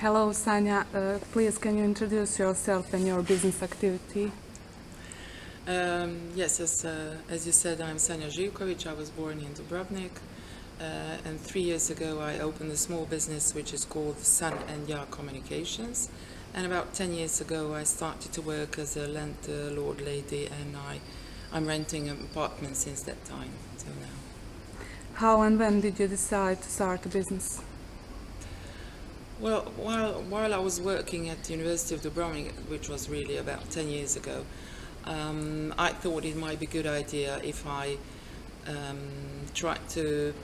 Hello, Sanja. Please, can you introduce yourself and your business activity? Yes, as you said, I'm Sanja Zivkovic. I was born in Dubrovnik, and 3 years ago I opened a small business which is called Sanja Communications. And about 10 years ago I started to work as a landlord lady, and I'm renting an apartment since that time till now. How and when did you decide to start a business? Well, while I was working at the University of Dubrovnik, which was really about 10 years ago, I thought it might be a good idea if I tried to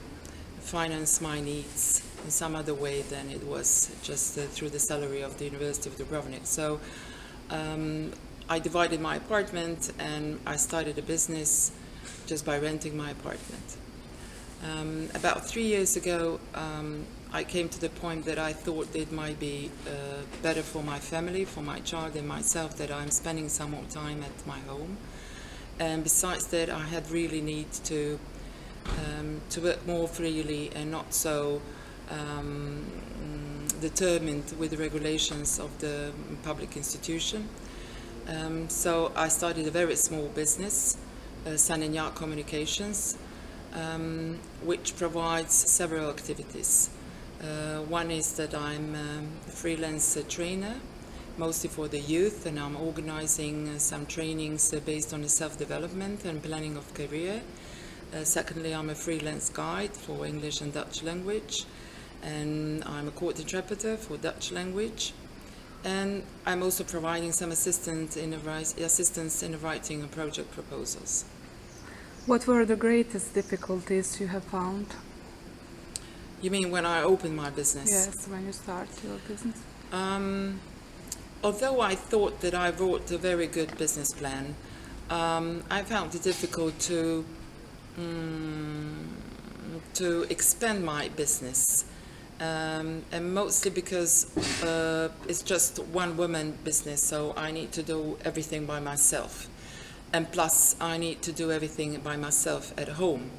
finance my needs in some other way than it was just through the salary of the University of Dubrovnik. So I divided my apartment and I started a business just by renting my apartment. About 3 years ago, I came to the point that I thought it might be better for my family, for my child and myself, that I'm spending some more time at my home. And besides that, I had really need to work more freely and not so determined with the regulations of the public institution. So I started a very small business, Sanja Communications, which provides several activities. One is that I'm a freelance trainer, mostly for the youth, and I'm organizing some trainings based on the self-development and planning of career. Secondly, I'm a freelance guide for English and Dutch language, and I'm a court interpreter for Dutch language. And I'm also providing some assistance in the writing of project proposals. What were the greatest difficulties you have found? You mean when I opened my business? Yes, when you start your business. Although I thought that I wrote a very good business plan, I found it difficult to expand my business, and mostly because it's just one woman business, so I need to do everything by myself, and plus I need to do everything by myself at home.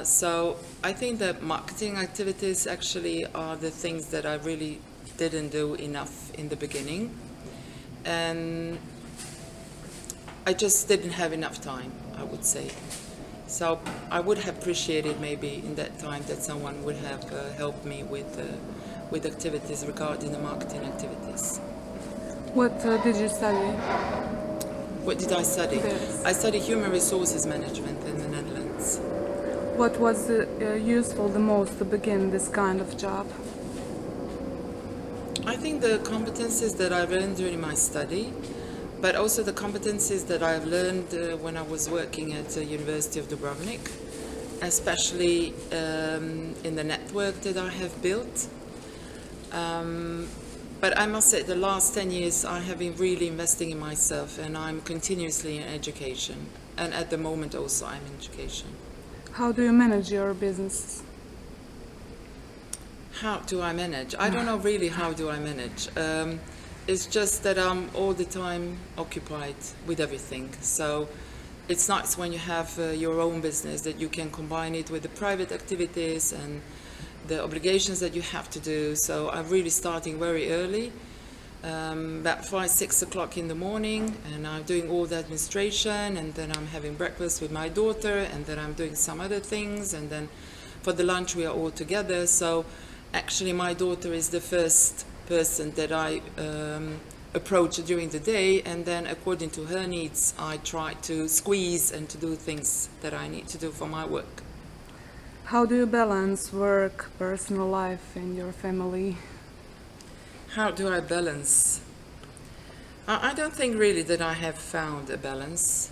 So I think that marketing activities actually are the things that I really didn't do enough in the beginning, and I just didn't have enough time, I would say. So I would have appreciated maybe in that time that someone would have helped me with activities regarding the marketing activities. What did you study? What did I study? Yes. I studied human resources management in the Netherlands. What was useful the most to begin this kind of job? I think the competencies that I learned during my study, but also the competencies that I've learned when I was working at the University of Dubrovnik, especially in the network that I have built. But I must say the last 10 years I have been really investing in myself, and I'm continuously in education, and at the moment also I'm in education. How do you manage your business? How do I manage? I don't know really how do I manage. It's just that I'm all the time occupied with everything. So it's nice when you have your own business that you can combine it with the private activities and the obligations that you have to do. So I'm really starting very early, about 5-6 o'clock in the morning, and I'm doing all the administration, and then I'm having breakfast with my daughter, and then I'm doing some other things, and then for the lunch we are all together. So actually my daughter is the first person that I approach during the day, and then according to her needs I try to squeeze and to do things that I need to do for my work. How do you balance work, personal life, and your family? How do I balance? I don't think really that I have found a balance.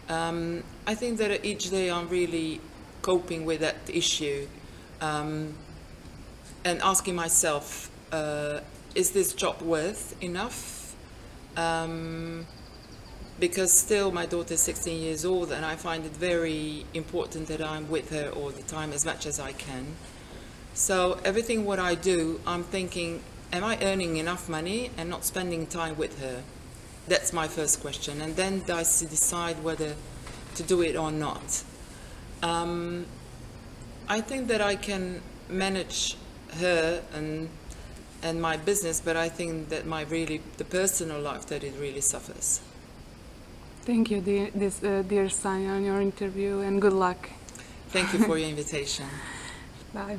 I think that each day I'm really coping with that issue and asking myself, is this job worth enough? Because still my daughter is 16 years old, and I find it very important that I'm with her all the time as much as I can. So everything what I do, I'm thinking, am I earning enough money and not spending time with her? That's my first question, and then I decide whether to do it or not. I think that I can manage her and and my business, but I think that the personal life, that it really suffers. Thank you, dear Sanja, on your interview, and good luck. Thank you for your invitation. Bye.